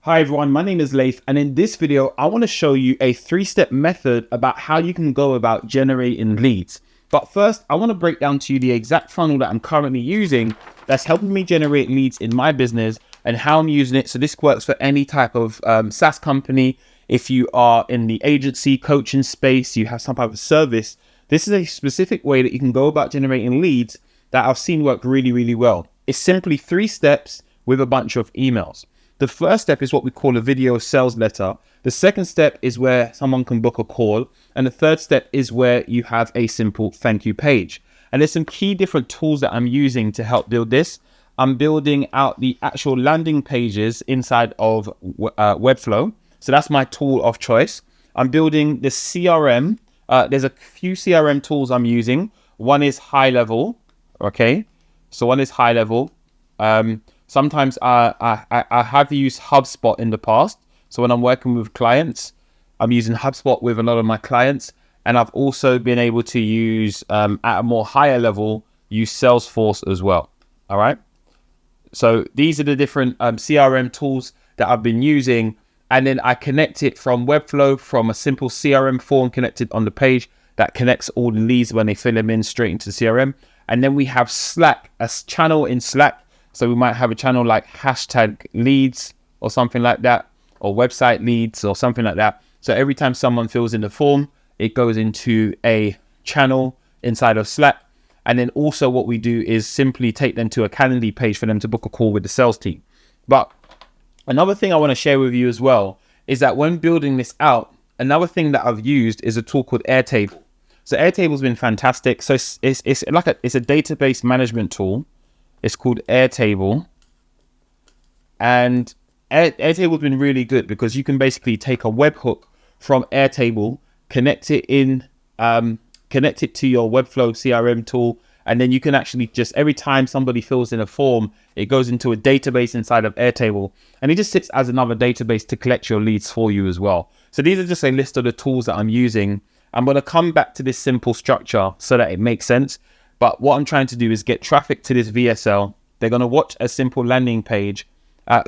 Hi everyone, my name is Laith, and in this video, I want to show you a 3-step method about how you can go about generating leads. But first, I want to break down to you the exact funnel that I'm currently using that's helping me generate leads in my business and how I'm using it. So this works for any type of SaaS company. If you are in the agency coaching space, you have some type of service, this is a specific way that you can go about generating leads that I've seen work really, really well. It's simply 3 steps with a bunch of emails. The first step is what we call a video sales letter. The second step is where someone can book a call. And the third step is where you have a simple thank you page. And there's some key different tools that I'm using to help build this. I'm building out the actual landing pages inside of Webflow. So that's my tool of choice. I'm building the CRM. There's a few CRM tools I'm using. One is high level. Okay. So one is high level. Sometimes I have used HubSpot in the past. So when I'm working with clients, I'm using HubSpot with a lot of my clients. And I've also been able to use, at a more higher level, use Salesforce as well. All right. So these are the different CRM tools that I've been using. And then I connect it from Webflow, from a simple CRM form connected on the page that connects all the leads when they fill them in straight into the CRM. And then we have Slack, a channel in Slack. So we might have a channel like hashtag leads or something like that, or website leads or something like that. So every time someone fills in the form, it goes into a channel inside of Slack. And then also what we do is simply take them to a Calendly page for them to book a call with the sales team. But another thing I want to share with you as well is that when building this out, another thing that I've used is a tool called Airtable. So Airtable's been fantastic. So it's a database management tool. It's called Airtable, and Airtable's been really good because you can basically take a webhook from Airtable, connect it to your Webflow CRM tool, and then you can actually just, every time somebody fills in a form, it goes into a database inside of Airtable, and it just sits as another database to collect your leads for you as well. So these are just a list of the tools that I'm using. I'm going to come back to this simple structure so that it makes sense. But what I'm trying to do is get traffic to this VSL. They're going to watch a simple landing page, a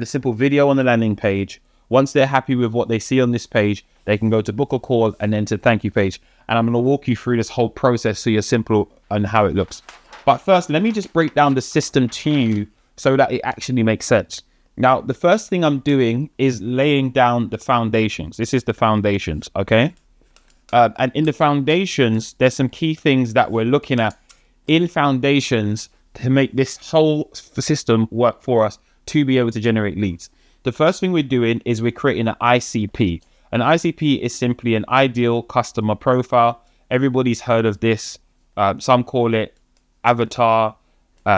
simple video on the landing page. Once they're happy with what they see on this page, they can go to book a call and then to thank you page. And I'm going to walk you through this whole process so you're simple on how it looks. But first, let me just break down the system to you so that it actually makes sense. Now, the first thing I'm doing is laying down the foundations. This is the foundations, okay? And in the foundations, there's some key things that we're looking at in foundations to make this whole system work for us to be able to generate leads. The first thing we're doing is we're creating an ICP. An ICP is simply an ideal customer profile. Everybody's heard of this. Some call it avatar.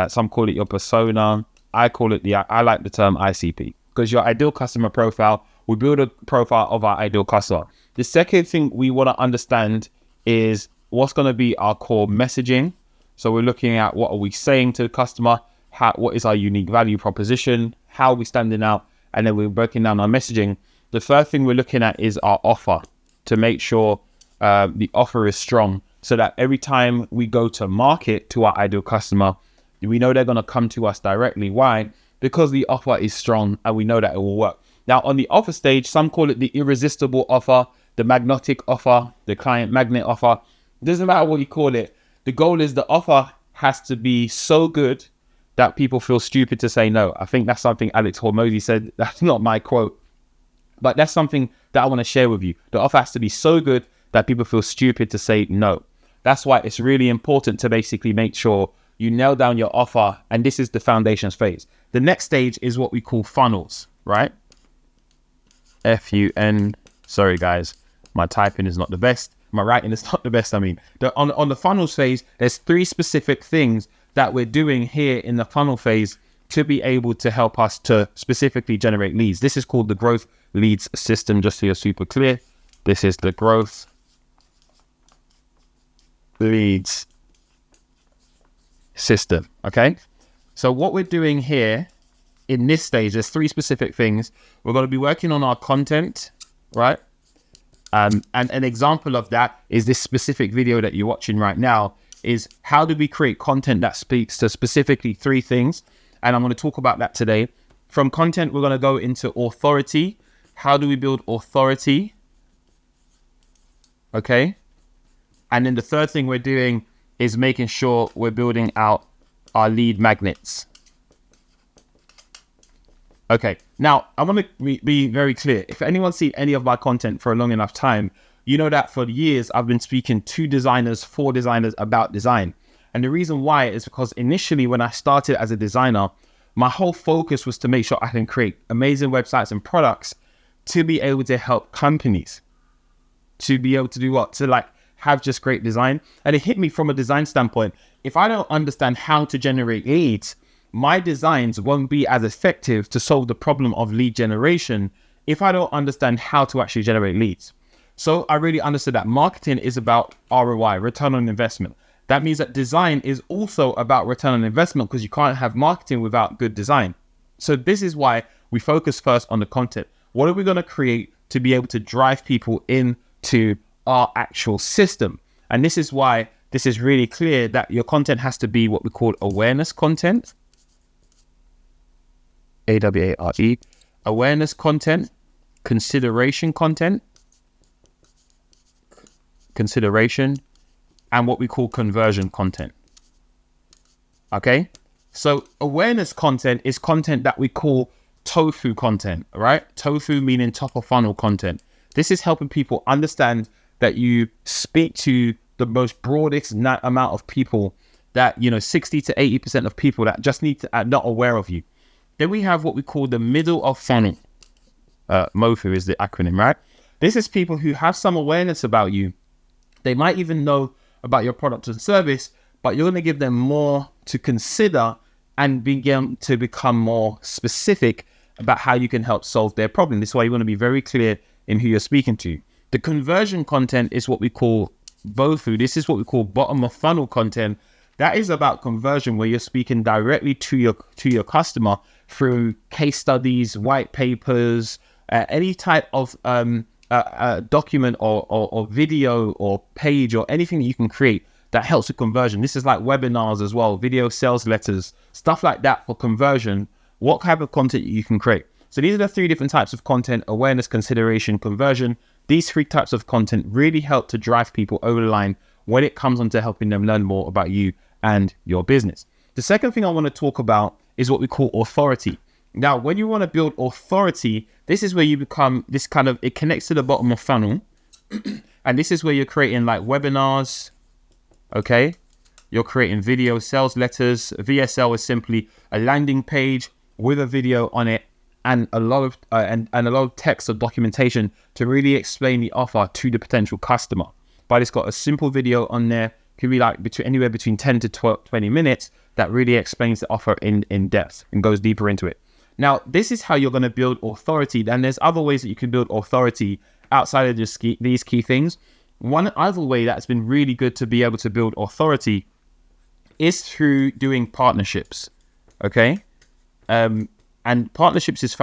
Some call it your persona. I like the term ICP because your ideal customer profile, we build a profile of our ideal customer. The second thing we want to understand is what's going to be our core messaging. So we're looking at what are we saying to the customer, what is our unique value proposition, how are we standing out, and then we're breaking down our messaging. The third thing we're looking at is our offer to make sure the offer is strong so that every time we go to market to our ideal customer, we know they're going to come to us directly. Why? Because the offer is strong and we know that it will work. Now on the offer stage, some call it the irresistible offer, the magnetic offer, the client magnet offer. It doesn't matter what you call it. The goal is the offer has to be so good that people feel stupid to say no. I think that's something Alex Hormozy said. That's not my quote, but that's something that I want to share with you. The offer has to be so good that people feel stupid to say no. That's why it's really important to basically make sure you nail down your offer. And this is the foundations phase. The next stage is what we call funnels, right? F-U-N. Sorry, guys. My typing is not the best. My writing is not the best. I mean, on the funnels phase, there's 3 specific things that we're doing here in the funnel phase to be able to help us to specifically generate leads. This is called the growth leads system, just so you're super clear. This is the growth leads system, okay? So what we're doing here in this stage, there's 3 specific things. We're going to be working on our content, right? And an example of that is this specific video that you're watching right now is how do we create content that speaks to specifically 3 things. And I'm going to talk about that today. From content, we're going to go into authority. How do we build authority? Okay. And then the third thing we're doing is making sure we're building out our lead magnets. Okay. Now, I want to be very clear. If anyone's seen any of my content for a long enough time, you know that for years, I've been speaking to designers, for designers about design. And the reason why is because initially when I started as a designer, my whole focus was to make sure I can create amazing websites and products to be able to help companies to be able to do what? To like have just great design. And it hit me from a design standpoint. If I don't understand how to generate leads, my designs won't be as effective to solve the problem of lead generation if I don't understand how to actually generate leads. So I really understood that marketing is about ROI, return on investment. That means that design is also about return on investment because you can't have marketing without good design. So this is why we focus first on the content. What are we going to create to be able to drive people into our actual system? And this is why this is really clear that your content has to be what we call awareness content. AWARE. Awareness content, consideration content, and what we call conversion content. Okay? So awareness content is content that we call tofu content, right? Tofu meaning top of funnel content. This is helping people understand that you speak to the most broadest amount of people, that, 60 to 80% of people that just need to, are not aware of you. Then we have what we call the middle of funnel. MOFU is the acronym, right? This is people who have some awareness about you. They might even know about your product and service, but you're going to give them more to consider and begin to become more specific about how you can help solve their problem. This is why you want to be very clear in who you're speaking to. The conversion content is what we call BOFU. This is what we call bottom of funnel content. That is about conversion, where you're speaking directly to your customer through case studies, white papers, any type of document or video or page or anything that you can create that helps with conversion. This is like webinars as well, video sales letters, stuff like that for conversion. What type of content you can create? So these are the three different types of content: awareness, consideration, conversion. These three types of content really help to drive people over the line when it comes on to helping them learn more about you and your business. The second thing I want to talk about is what we call authority. Now, when you want to build authority, this is where you become this kind of, it connects to the bottom of funnel. And this is where you're creating like webinars, okay? You're creating video sales letters. VSL is simply a landing page with a video on it and a lot of and a lot of text or documentation to really explain the offer to the potential customer. But it's got a simple video on there, could be like anywhere between 10 to 20 minutes, that really explains the offer in depth and goes deeper into it. Now, this is how you're going to build authority. And there's other ways that you can build authority outside of just these key things. One other way that's been really good to be able to build authority is through doing partnerships, okay? And partnerships is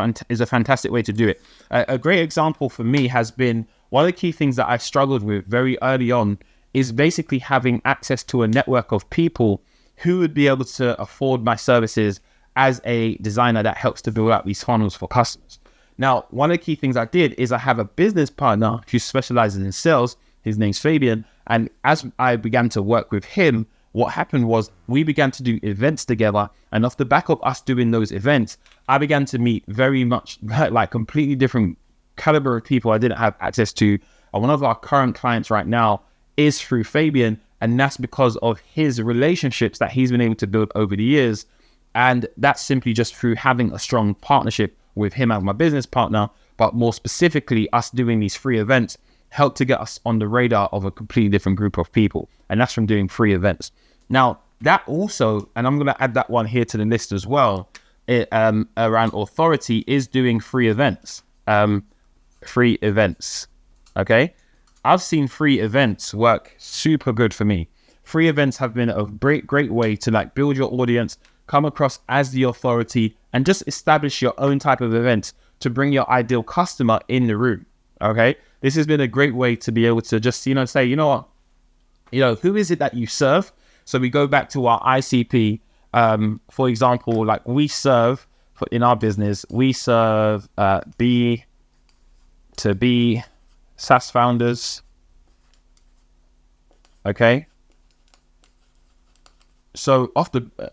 a fantastic way to do it. A great example for me has been, one of the key things that I struggled with very early on is basically having access to a network of people who would be able to afford my services as a designer that helps to build out these funnels for customers. Now, one of the key things I did is I have a business partner who specializes in sales. His name's Fabian. And as I began to work with him, what happened was we began to do events together. And off the back of us doing those events, I began to meet very much like completely different caliber of people I didn't have access to. And one of our current clients right now is through Fabian. And that's because of his relationships that he's been able to build over the years. And that's simply just through having a strong partnership with him as my business partner, but more specifically, us doing these free events helped to get us on the radar of a completely different group of people. And that's from doing free events. Now, that also, and I'm going to add that one here to the list as well, around authority, is doing free events. Okay? I've seen free events work super good for me. Free events have been a great way to like build your audience, come across as the authority, and just establish your own type of event to bring your ideal customer in the room. Okay, this has been a great way to be able to just say, you know what, who is it that you serve? So we go back to our ICP. For example, like we serve in our business, we serve B to B SaaS founders. Okay. So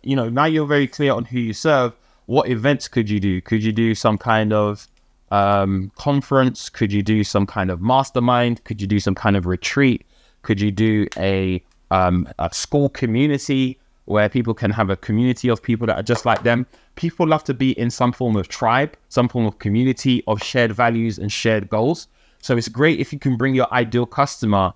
now you're very clear on who you serve. What events could you do? Could you do some kind of conference? Could you do some kind of mastermind? Could you do some kind of retreat? Could you do a school community where people can have a community of people that are just like them? People love to be in some form of tribe, some form of community of shared values and shared goals. So it's great if you can bring your ideal customer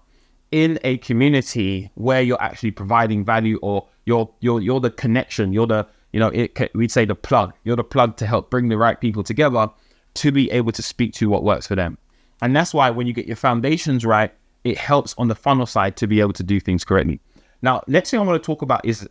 in a community where you're actually providing value, or you're the connection, we'd say the plug. You're the plug to help bring the right people together to be able to speak to what works for them. And that's why when you get your foundations right, it helps on the funnel side to be able to do things correctly. Now, next thing I want to talk about is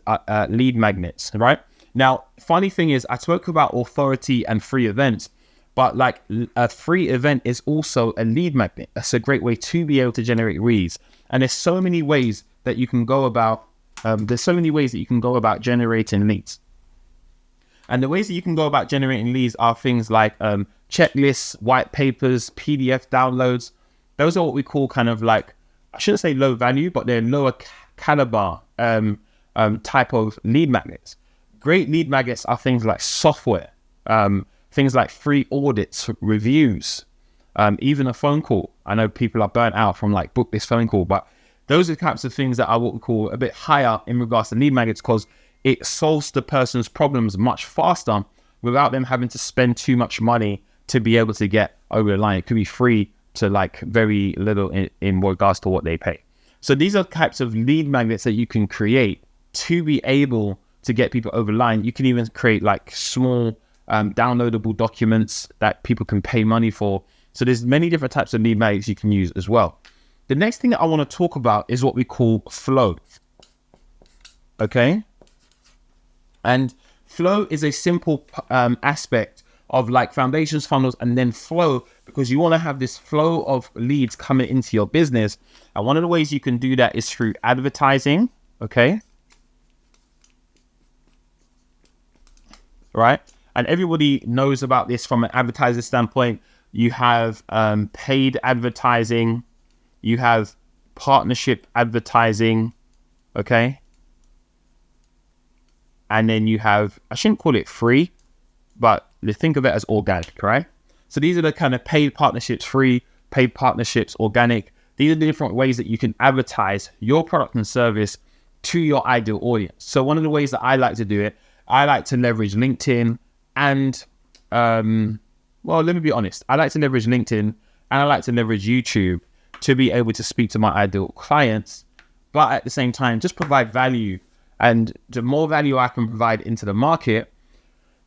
lead magnets, right? Now, funny thing is, I spoke about authority and free events, but like a free event is also a lead magnet. That's a great way to be able to generate leads. And there's so many ways that you can go about. Generating leads. And the ways that you can go about generating leads are things like checklists, white papers, PDF downloads. Those are what we call kind of like, I shouldn't say low value, but they're lower caliber type of lead magnets. Great lead magnets are things like software, things like free audits, reviews, even a phone call. I know people are burnt out from like, book this phone call, but those are the types of things that I would call a bit higher in regards to lead magnets, because it solves the person's problems much faster without them having to spend too much money to be able to get over the line. It could be free to like very little in regards to what they pay. So these are types of lead magnets that you can create to be able to get people over the line. You can even create like small downloadable documents that people can pay money for. So there's many different types of lead magnets you can use as well. The next thing that I want to talk about is what we call flow. Okay. And flow is a simple aspect of like foundations, funnels, and then flow, because you want to have this flow of leads coming into your business. And one of the ways you can do that is through advertising. Okay. Right. And everybody knows about this from an advertiser standpoint. You have paid advertising. You have partnership advertising. Okay. And then you have, I shouldn't call it free, but think of it as organic, right? So these are the kind of paid partnerships, free, paid partnerships, organic. These are the different ways that you can advertise your product and service to your ideal audience. So one of the ways that I like to do it, I like to leverage LinkedIn and, let me be honest. I like to leverage LinkedIn and I like to leverage YouTube to be able to speak to my ideal clients, but at the same time, just provide value. And the more value I can provide into the market,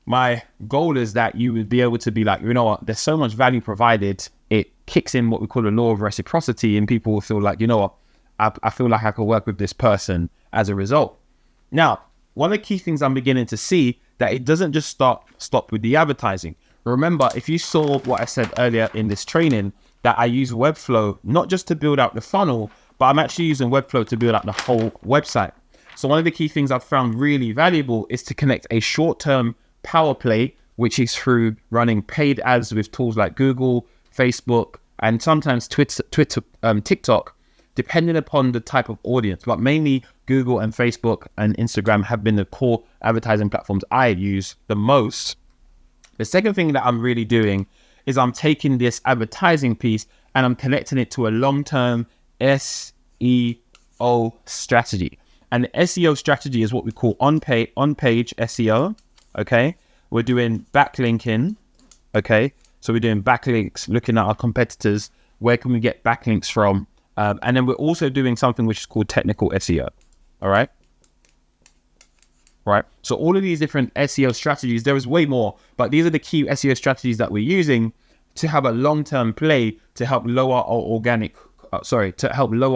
my goal is that you would be able to be like, you know what, there's so much value provided, it kicks in what we call the law of reciprocity, and people will feel like, you know what, I feel like I could work with this person as a result. Now, one of the key things I'm beginning to see, that it doesn't just stop with the advertising. Remember, if you saw what I said earlier in this training, that I use Webflow not just to build out the funnel, but I'm actually using Webflow to build out the whole website. So one of the key things I've found really valuable is to connect a short-term power play, which is through running paid ads with tools like Google, Facebook, and sometimes Twitter, TikTok, depending upon the type of audience. But mainly Google and Facebook and Instagram have been the core advertising platforms I use the most. The second thing that I'm really doing is I'm taking this advertising piece and I'm connecting it to a long-term SEO strategy. And the SEO strategy is what we call on-page SEO, okay? We're doing backlinking, okay? So we're doing backlinks, looking at our competitors, where can we get backlinks from? And then we're also doing something which is called technical SEO, all right? Right? So all of these different SEO strategies, there is way more, but these are the key SEO strategies that we're using to have a long-term play to help lower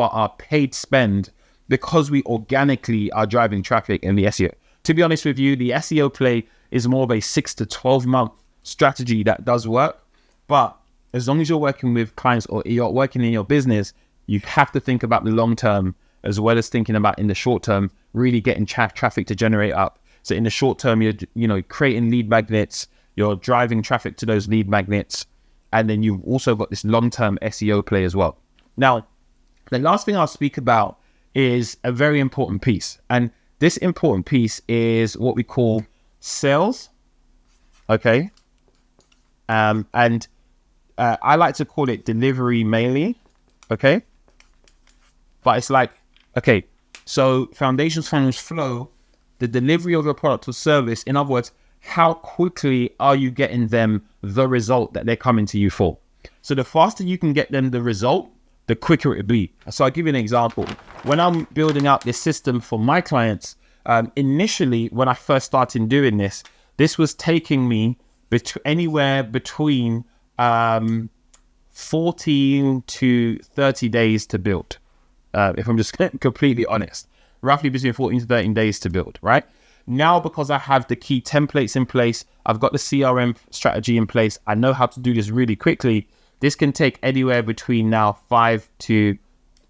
our paid spend, because we organically are driving traffic in the SEO. To be honest with you, the SEO play is more of a 6 to 12 month strategy that does work. But as long as you're working with clients or you're working in your business, you have to think about the long term as well as thinking about in the short term, really getting traffic to generate up. So in the short term, you're creating lead magnets, You're driving traffic to those lead magnets. And then you've also got this long-term SEO play as well. Now, the last thing I'll speak about is a very important piece. And this important piece is what we call sales. Okay. I like to call it delivery mainly. Okay. But it's like, okay, so foundations, funnels, flow, the delivery of your product or service. In other words, how quickly are you getting them the result that they're coming to you for? So the faster you can get them the result, the quicker it will be. So I'll give you an example. When I'm building out this system for my clients, initially, when I first started doing this, this was taking me anywhere between 14 to 30 days to build. If I'm just completely honest, roughly between 14 to 13 days to build, right? Now, because I have the key templates in place, I've got the CRM strategy in place, I know how to do this really quickly. This can take anywhere between now 5 to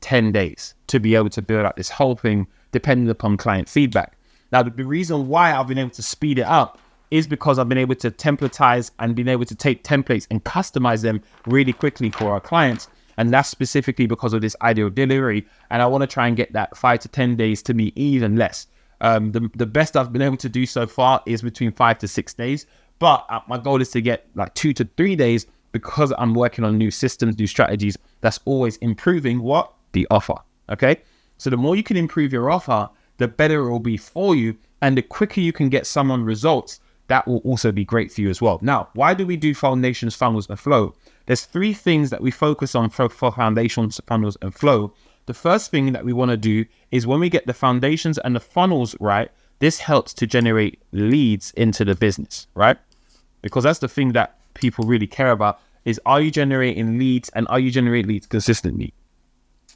10 days to be able to build out this whole thing, depending upon client feedback. Now, the reason why I've been able to speed it up is because I've been able to templatize and been able to take templates and customize them really quickly for our clients. And that's specifically because of this ideal delivery. And I want to try and get that 5 to 10 days to be even less. The best I've been able to do so far is between 5 to 6 days. But my goal is to get like 2 to 3 days because I'm working on new systems, new strategies. That's always improving what? The offer. Okay. So the more you can improve your offer, the better it will be for you. And the quicker you can get someone results, that will also be great for you as well. Now, why do we do foundations, funnels, and flow? There's 3 things that we focus on for foundations, funnels, and flow. The first thing that we want to do is when we get the foundations and the funnels right, this helps to generate leads into the business, right? Because that's the thing that people really care about is, are you generating leads and are you generating leads consistently?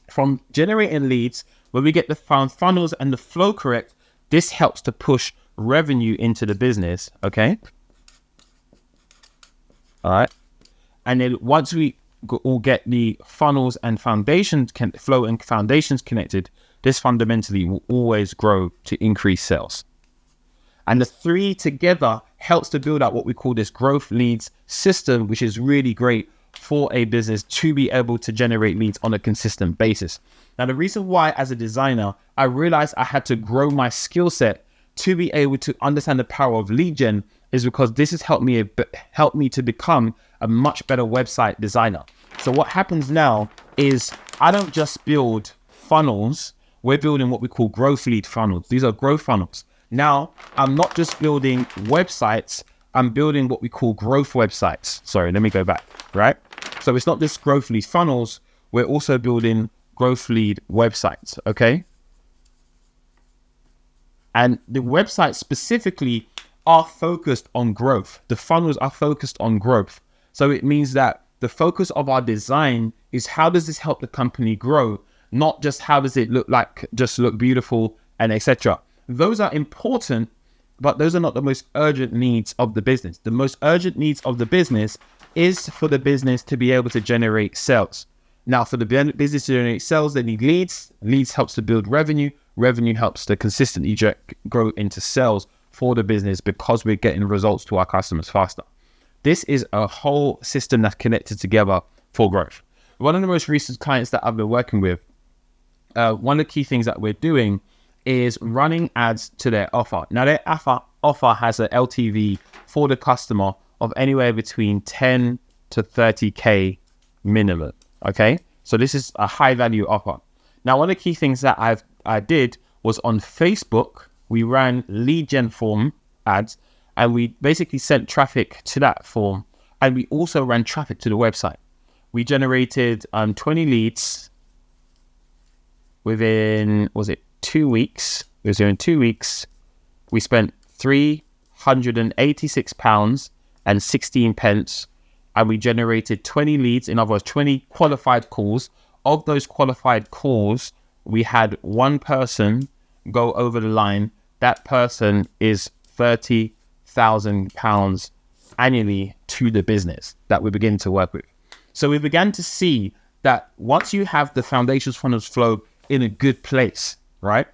From generating leads, when we get the funnels and the flow correct, this helps to push revenue into the business, okay? All right. And then once we all get the funnels and foundations, flow and foundations connected, this fundamentally will always grow to increase sales. And the 3 together helps to build out what we call this growth leads system, which is really great for a business to be able to generate leads on a consistent basis. Now, the reason why as a designer, I realized I had to grow my skill set to be able to understand the power of lead gen is because this has helped me to become a much better website designer. So what happens now is I don't just build funnels, we're building what we call growth lead funnels. These are growth funnels. Now, I'm not just building websites, I'm building what we call growth websites. Sorry, let me go back, right? So it's not just growth lead funnels, we're also building growth lead websites, okay? And the websites specifically are focused on growth. The funnels are focused on growth. So it means that the focus of our design is how does this help the company grow, not just how does it look like, just look beautiful and etc. Those are important, but those are not the most urgent needs of the business. The most urgent needs of the business is for the business to be able to generate sales. Now, for the business to generate sales, they need leads. Leads helps to build revenue. Revenue helps to consistently grow into sales for the business because we're getting results to our customers faster. This is a whole system that's connected together for growth. One of the most recent clients that I've been working with, one of the key things that we're doing is running ads to their offer. Now, their offer has an LTV for the customer of anywhere between 10 to 30K minimum. Okay, so this is a high value offer. Now, one of the key things that I did was on Facebook, we ran lead gen form ads and we basically sent traffic to that form. And we also ran traffic to the website. We generated 20 leads within, 2 weeks? It was in 2 weeks. We spent £386 and 16 pence. And we generated 20 leads, in other words, 20 qualified calls. Of those qualified calls, we had one person go over the line. That person is £30,000 annually to the business that we begin to work with. So we began to see that once you have the foundations funnels flow in a good place, right?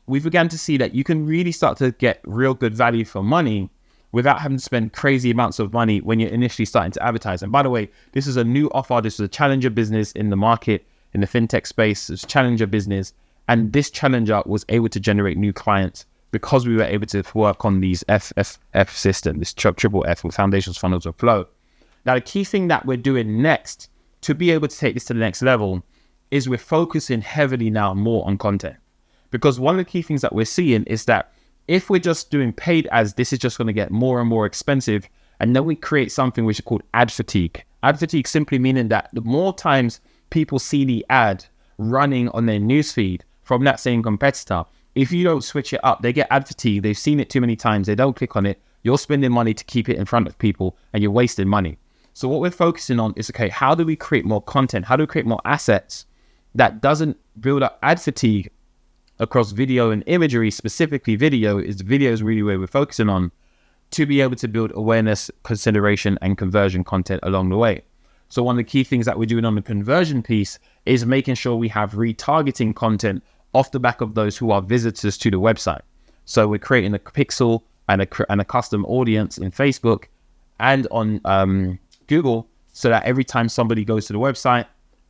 We began to see that you can really start to get real good value for money without having to spend crazy amounts of money when you're initially starting to advertise. And by the way, this is a new offer. This is a challenger business in the market, in the fintech space. It's a challenger business. And this challenger was able to generate new clients because we were able to work on these FFF system, this triple F with foundations, funnels, or flow. Now, the key thing that we're doing next to be able to take this to the next level is we're focusing heavily now more on content. Because one of the key things that we're seeing is that if we're just doing paid ads, this is just going to get more and more expensive. And then we create something which is called ad fatigue. Ad fatigue simply meaning that the more times people see the ad running on their newsfeed from that same competitor, if you don't switch it up, they get ad fatigue. They've seen it too many times. They don't click on it. You're spending money to keep it in front of people and you're wasting money. So what we're focusing on is, okay, how do we create more content? How do we create more assets that doesn't build up ad fatigue across video and imagery? Specifically video is really where we're focusing on, to be able to build awareness, consideration, and conversion content along the way. So one of the key things that we're doing on the conversion piece is making sure we have retargeting content off the back of those who are visitors to the website. So we're creating a pixel and a custom audience in Facebook and on Google, so that every time somebody goes to the website,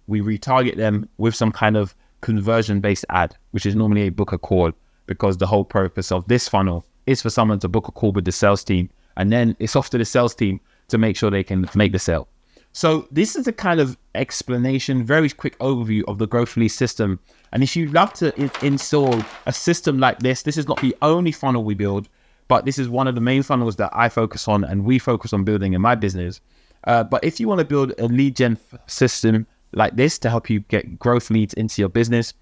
we retarget them with some kind of conversion-based ad, which is normally a book a call, because the whole purpose of this funnel is for someone to book a call with the sales team, and then it's off to the sales team to make sure they can make the sale. So this is a kind of explanation, very quick overview of the growth release system. And if you'd love to install a system like this is not the only funnel we build, but this is one of the main funnels that I focus on and we focus on building in my business. But if you want to build a lead gen system like this to help you get growth leads into your business,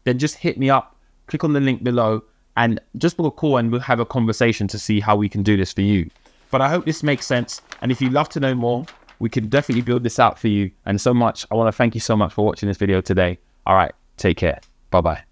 then just hit me up, click on the link below, and just book a call and we'll have a conversation to see how we can do this for you. But I hope this makes sense. And if you'd love to know more, we can definitely build this out for you. And so much, I want to thank you so much for watching this video today. All right, take care. Bye-bye.